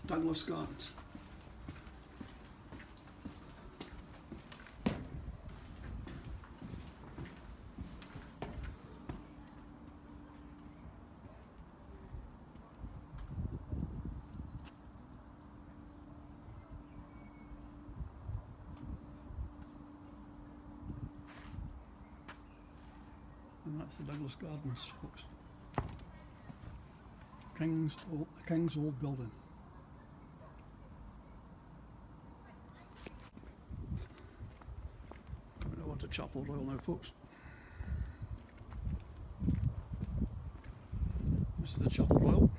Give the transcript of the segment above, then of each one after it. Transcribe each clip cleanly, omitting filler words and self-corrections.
Douglas Gardens. And that's the Douglas Gardens, folks. King's old building. Coming over to Chapel Royal now, folks. This is the Chapel Royal.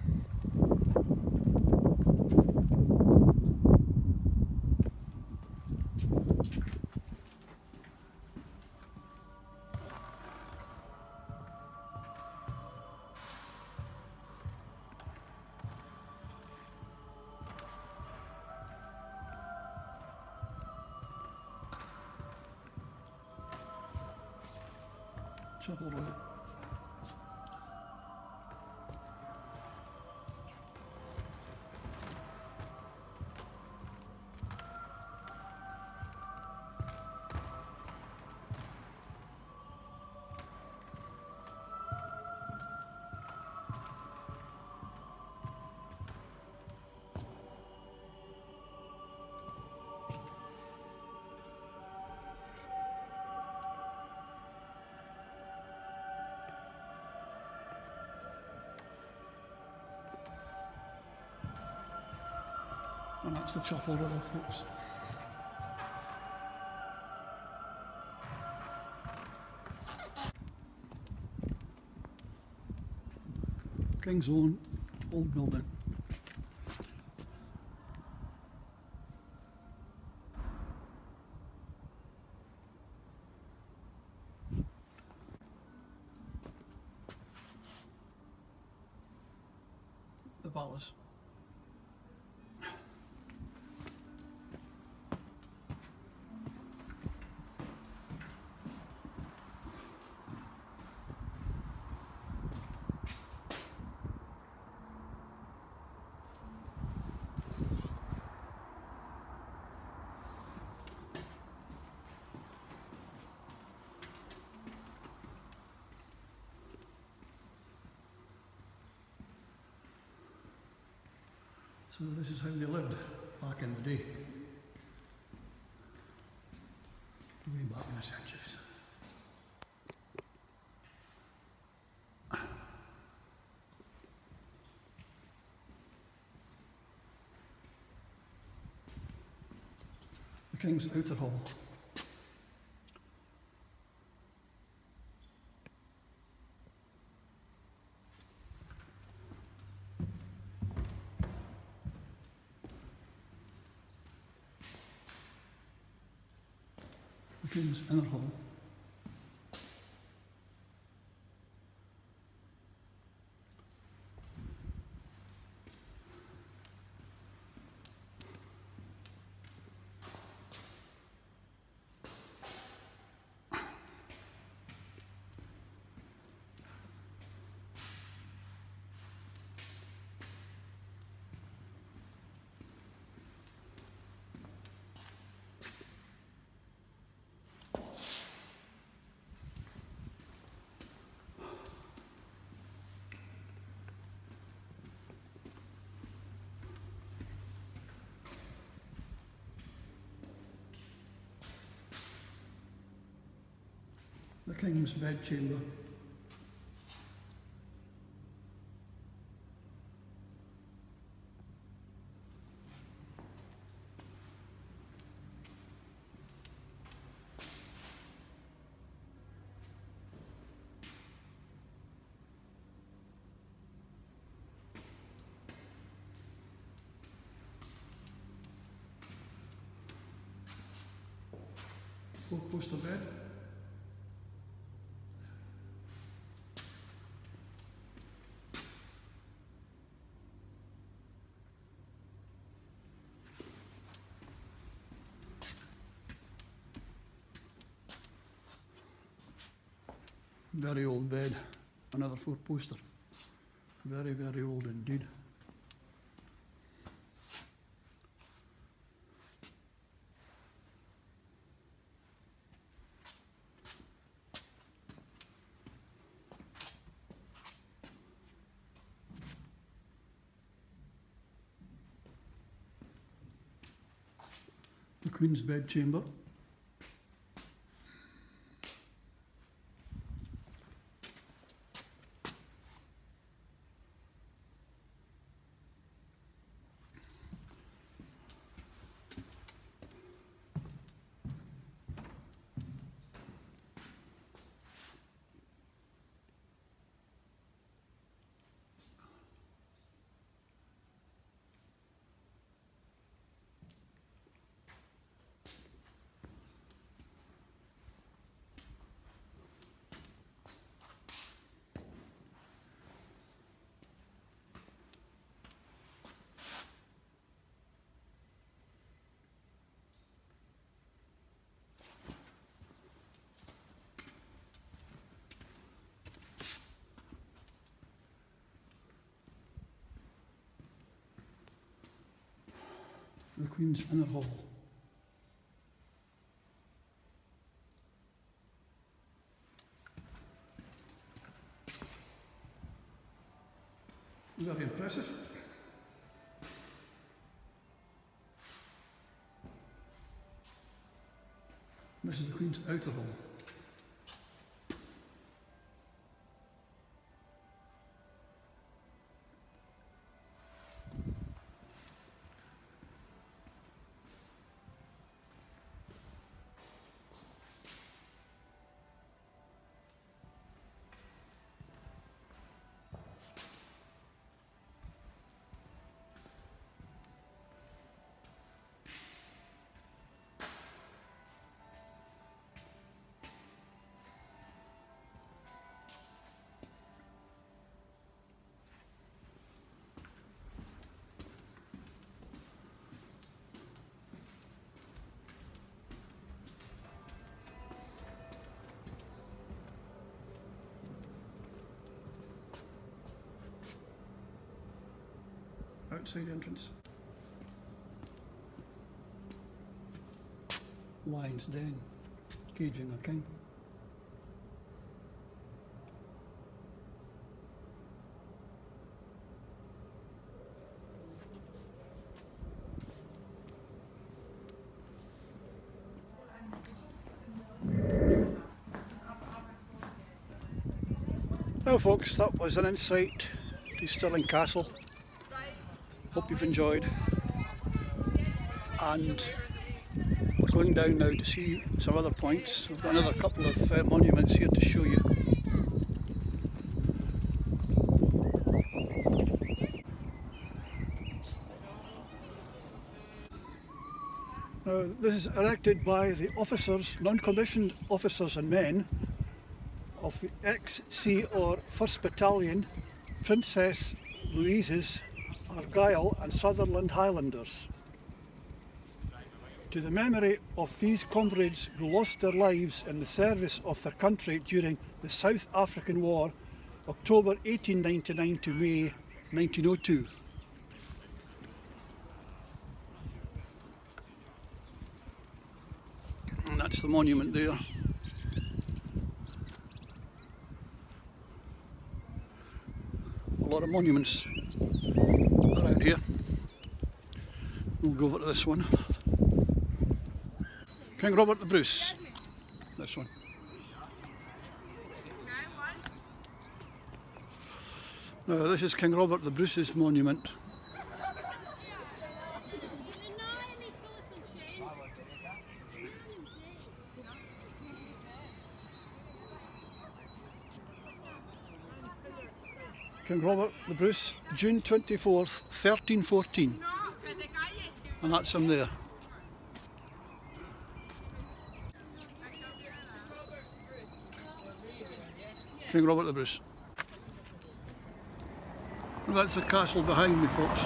Chapel Royal. And that's the Chapel Royal, folks. King's own old building. The Wallace. So this is how they lived back in the day, way back in the centuries. The King's Outer Hall. The King's Inner Hall. The King's Bedchamber. Four-poster bed. Very old bed, another four-poster. Very, very old indeed. The Queen's bedchamber. The Queen's Inner Hall. Very impressive. This is the Queen's Outer Hall. Outside entrance. Lion's Den, caging a king. Well folks, that was an insight to Stirling Castle. Hope you've enjoyed, and we're going down now to see some other points. We've got another couple of monuments here to show you. Now this is erected by the officers, non-commissioned officers and men of the XC or 1st Battalion, Princess Louise's Argyll and Sutherland Highlanders. To the memory of these comrades who lost their lives in the service of their country during the South African War, October 1899 to May 1902. And that's the monument there. A lot of monuments around here. We'll go over to this one. King Robert the Bruce. This one. Now this is King Robert the Bruce's monument. King Robert the Bruce, June 24th, 1314. And that's him there. King Robert the Bruce. And that's the castle behind me, folks.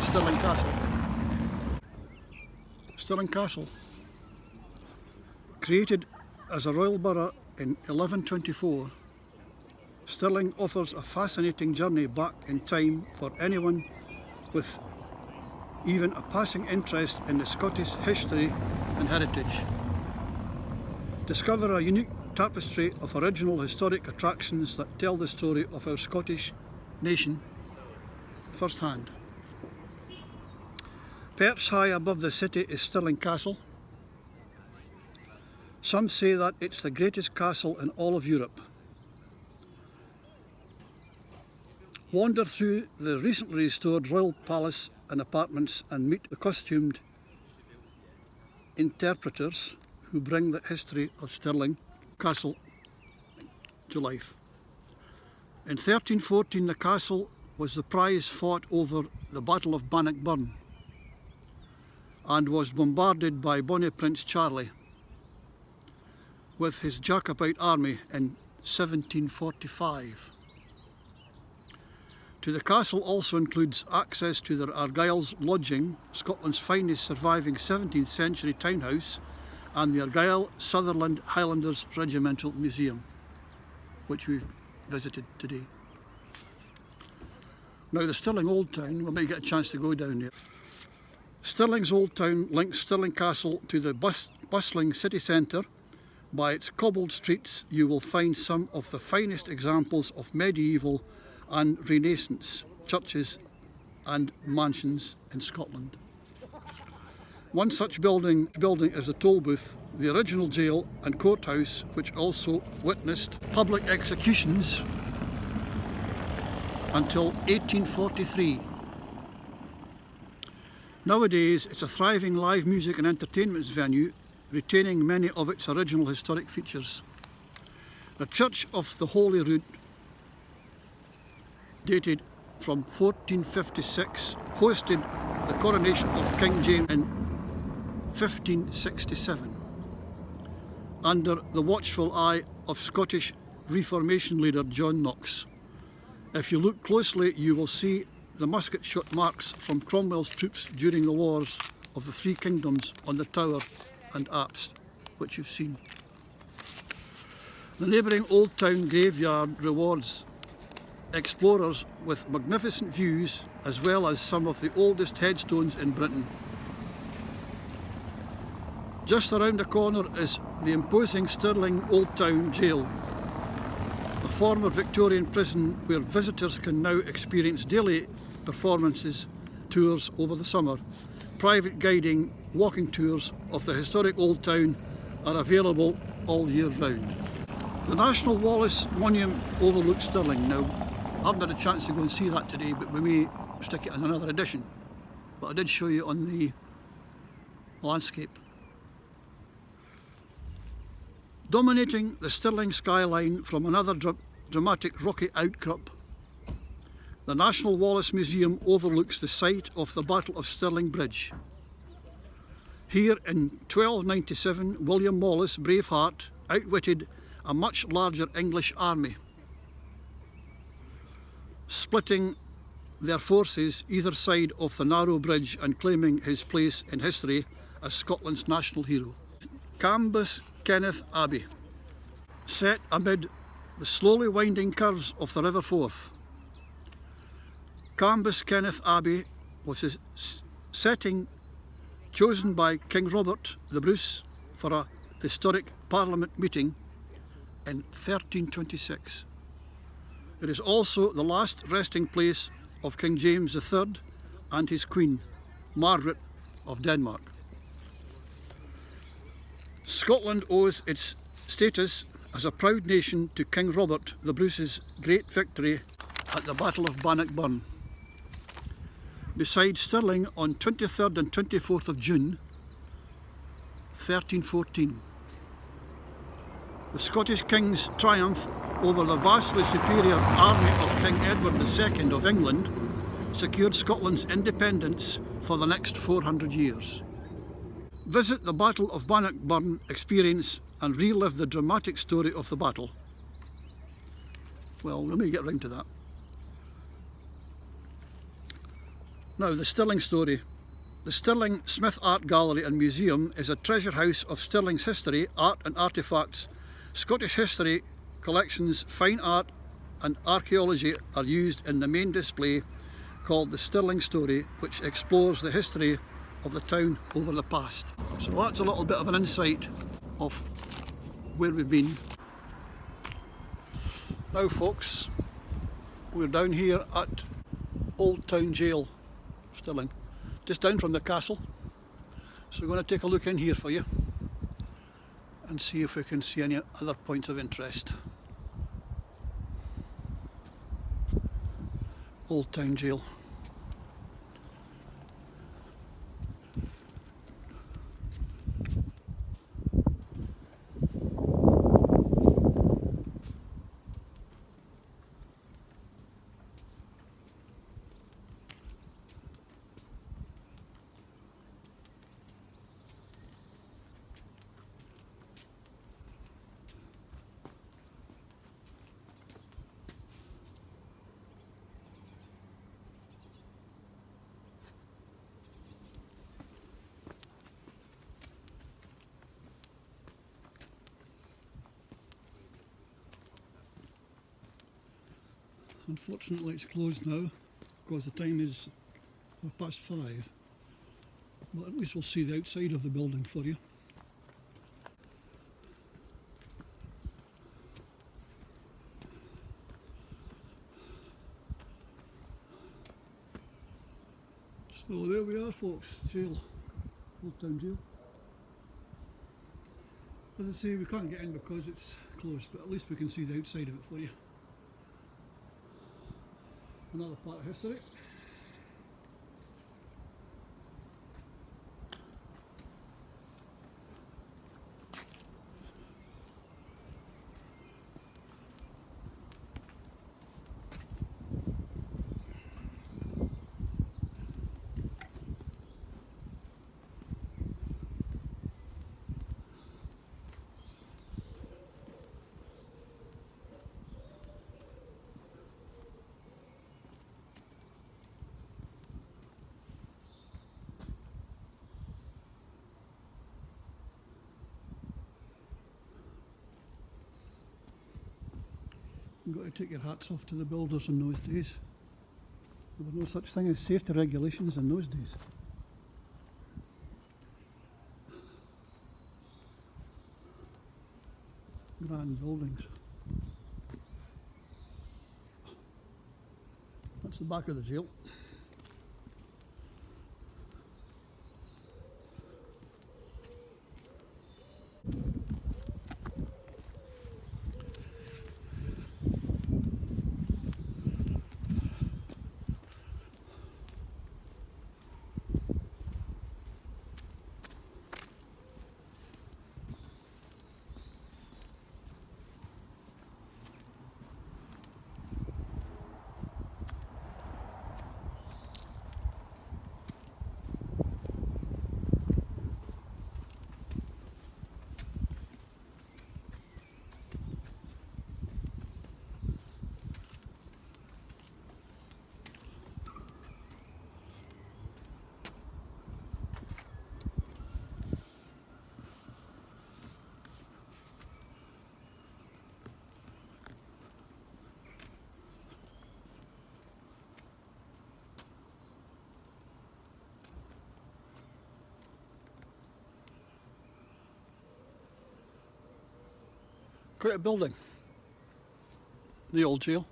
Stirling Castle. Stirling Castle. Created as a royal borough in 1124, Stirling offers a fascinating journey back in time for anyone with even a passing interest in the Scottish history and heritage. Discover a unique tapestry of original historic attractions that tell the story of our Scottish nation firsthand. Perched high above the city is Stirling Castle. Some say that it's the greatest castle in all of Europe. Wander through the recently restored Royal Palace and apartments and meet the costumed interpreters who bring the history of Stirling Castle to life. In 1314 the castle was the prize fought over the Battle of Bannockburn and was bombarded by Bonnie Prince Charlie with his Jacobite army in 1745. To the castle also includes access to the Argyll's Lodging, Scotland's finest surviving 17th century townhouse, and the Argyll Sutherland Highlanders Regimental Museum, which we've visited today. Now the Stirling Old Town, we might get a chance to go down there. Stirling's Old Town links Stirling Castle to the bustling city centre. By its cobbled streets you will find some of the finest examples of medieval and Renaissance churches and mansions in Scotland. One such building is the toll booth, the original jail and courthouse, which also witnessed public executions until 1843. Nowadays it's a thriving live music and entertainment venue, retaining many of its original historic features. The Church of the Holy Rood, dated from 1456, hosted the coronation of King James in 1567 under the watchful eye of Scottish Reformation leader John Knox. If you look closely you will see the musket shot marks from Cromwell's troops during the wars of the Three Kingdoms on the tower and apse, which you've seen. The neighbouring Old Town graveyard rewards explorers with magnificent views as well as some of the oldest headstones in Britain. Just around the corner is the imposing Stirling Old Town Jail, a former Victorian prison where visitors can now experience daily performances, tours over the summer. Private guiding walking tours of the historic Old Town are available all year round. The National Wallace Monument overlooks Stirling. Now, I haven't had a chance to go and see that today, but we may stick it in another edition. But I did show you on the landscape. Dominating the Stirling skyline from another dramatic rocky outcrop, the National Wallace Museum overlooks the site of the Battle of Stirling Bridge. Here in 1297, William Wallace, Braveheart, outwitted a much larger English army, splitting their forces either side of the narrow bridge and claiming his place in history as Scotland's national hero. Cambus Kenneth Abbey, set amid the slowly winding curves of the River Forth. Cambus Kenneth Abbey was a setting chosen by King Robert the Bruce for a historic Parliament meeting in 1326. It is also the last resting place of King James III and his Queen, Margaret of Denmark. Scotland owes its status as a proud nation to King Robert the Bruce's great victory at the Battle of Bannockburn. Beside Stirling on 23rd and 24th of June 1314. The Scottish King's triumph over the vastly superior army of King Edward II of England secured Scotland's independence for the next 400 years. Visit the Battle of Bannockburn experience and relive the dramatic story of the battle. Well, let me get round to that. Now, the Stirling story. The Stirling Smith Art Gallery and Museum is a treasure house of Stirling's history, art and artefacts, Scottish history, collections, fine art and archaeology are used in the main display called the Stirling Story, which explores the history of the town over the past. So that's a little bit of an insight of where we've been. Now folks, we're down here at Old Town Jail, Stirling, just down from the castle. So we're going to take a look in here for you and see if we can see any other points of interest. Old Town Jail. Unfortunately it's closed now because the time is 5:30, but at least we'll see the outside of the building for you. So there we are folks, jail, Old Town Jail. As I say, we can't get in because it's closed, but at least we can see the outside of it for you. Another part of history. You've got to take your hats off to the builders in those days. There was no such thing as safety regulations in those days. Grand buildings. That's the back of the jail. Quite a building, the old jail.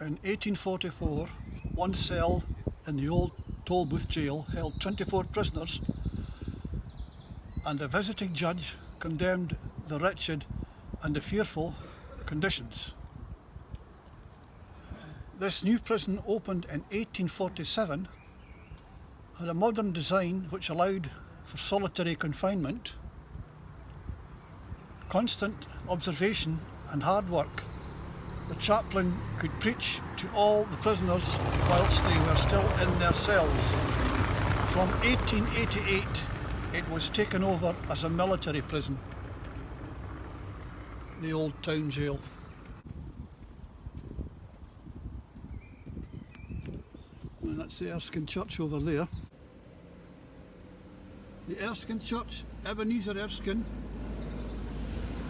In 1844, one cell in the old toll booth jail held 24 prisoners, and a visiting judge condemned the wretched and the fearful conditions. This new prison opened in 1847, had a modern design which allowed for solitary confinement, constant observation and hard work. The chaplain could preach to all the prisoners whilst they were still in their cells. From 1888 it was taken over as a military prison, the old town jail. And that's the Erskine Church over there. The Erskine Church, Ebenezer Erskine,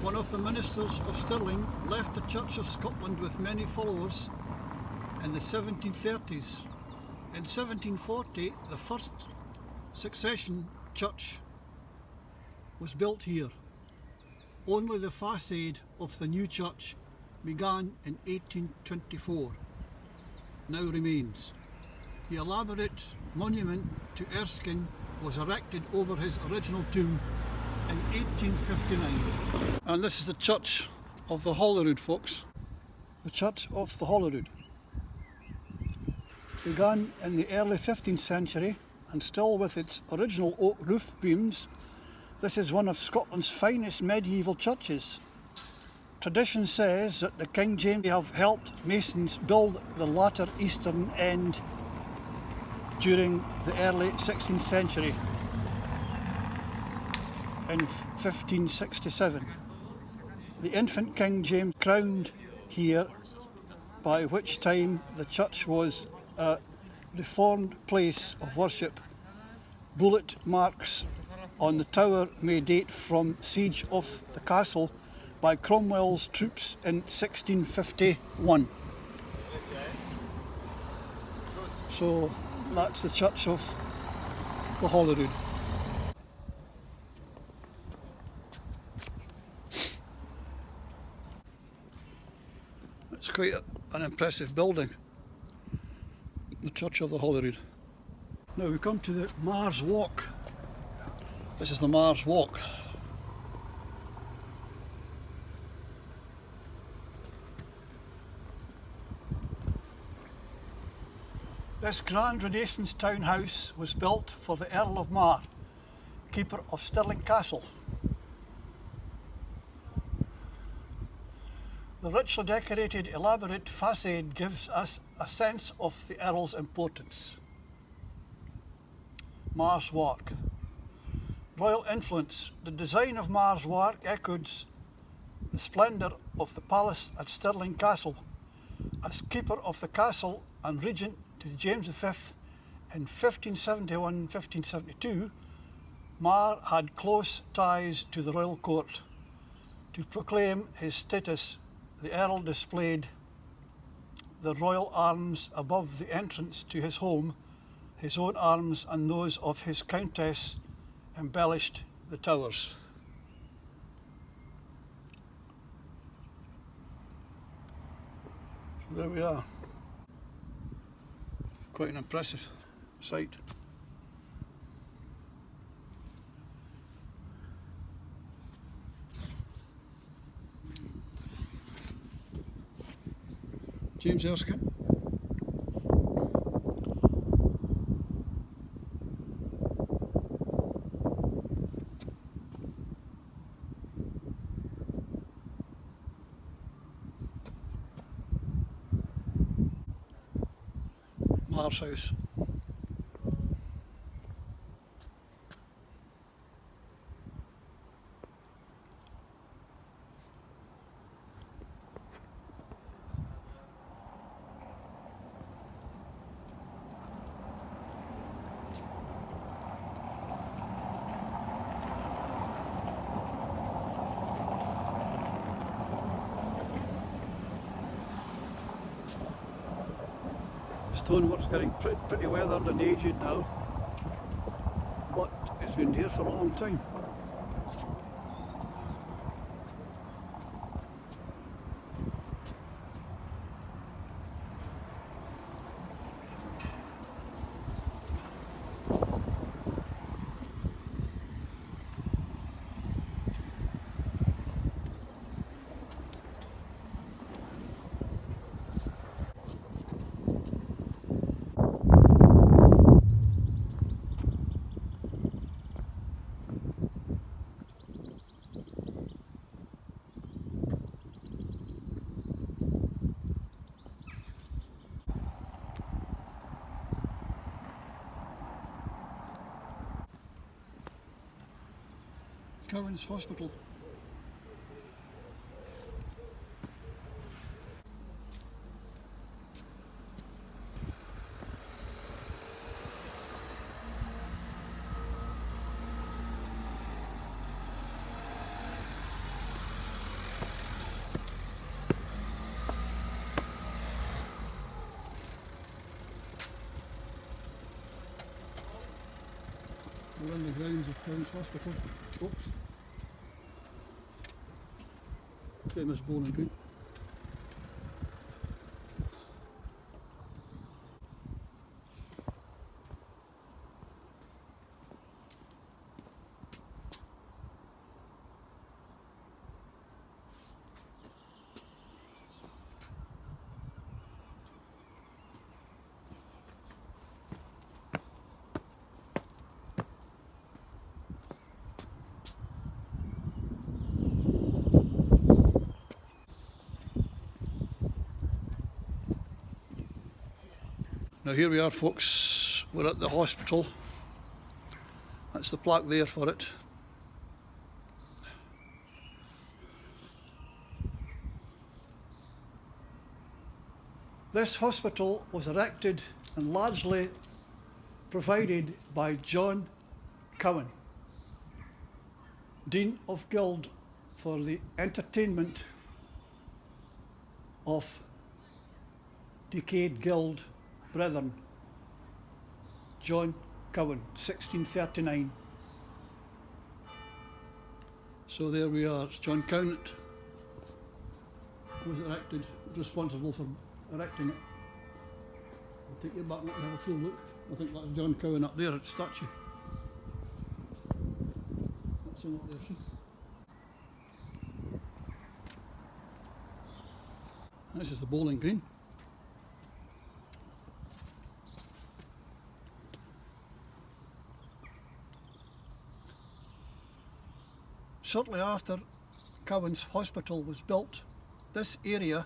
one of the ministers of Stirling, left the Church of Scotland with many followers in the 1730s. In 1740, the first succession church was built here. Only the facade of the new church, began in 1824, now remains. The elaborate monument to Erskine was erected over his original tomb in 1859. And this is the Church of the Holyrood, folks. The Church of the Holyrood. Began in the early 15th century and still with its original oak roof beams, this is one of Scotland's finest medieval churches. Tradition says that the King James have helped masons build the latter eastern end during the early 16th century in 1567. The infant King James crowned here, by which time the church was a reformed place of worship. Bullet marks on the tower may date from siege of the castle by Cromwell's troops in 1651. So that's the Church of the Holyrood. It's quite an impressive building, the Church of the Holyrood. Now we come to the Mars Walk. This is the Mars Walk. This grand Renaissance townhouse was built for the Earl of Mar, keeper of Stirling Castle. The richly decorated, elaborate facade gives us a sense of the Earl's importance. Mars Walk. Royal influence. The design of Mars Walk echoes the splendour of the palace at Stirling Castle. As keeper of the castle and regent to James V in 1571-1572, Mar had close ties to the royal court. To proclaim his status, the Earl displayed the royal arms above the entrance to his home. His own arms and those of his countess embellished the towers. So there we are. Quite an impressive sight. James Erskine. Mars House. Stonework's getting pretty weathered and aged now, but it's been here for a long time. Cowan's Hospital. We're on the grounds of Cowan's Hospital, folks. Famous bowling green. Now here we are, folks, we're at the hospital. That's the plaque there for it. This hospital was erected and largely provided by John Cowan, Dean of Guild for the entertainment of decayed guild brethren. John Cowan, 1639. So there we are, it's John Cowan was erected, responsible for erecting it. I'll take you back and let you have a full look. I think that's John Cowan up there at the statue. That's him up there, see? This is the bowling green. Shortly after Cowan's Hospital was built, this area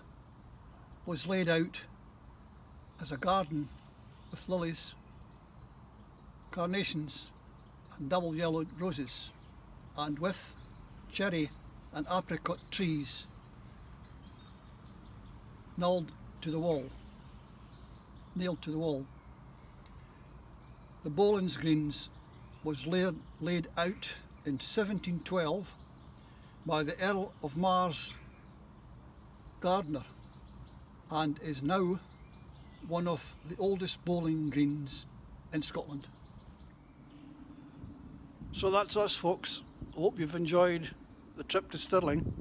was laid out as a garden with lilies, carnations and double yellowed roses, and with cherry and apricot trees nailed to the wall. The bowling greens was laid out in 1712 by the Earl of Mar's gardener, and is now one of the oldest bowling greens in Scotland. So that's us, folks. I hope you've enjoyed the trip to Stirling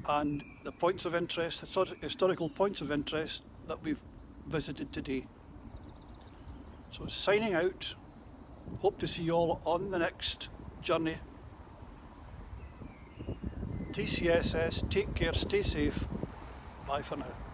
and the points of interest, the historical points of interest that we've visited today. So signing out, hope to see you all on the next journey. TCSS, take care, stay safe, bye for now.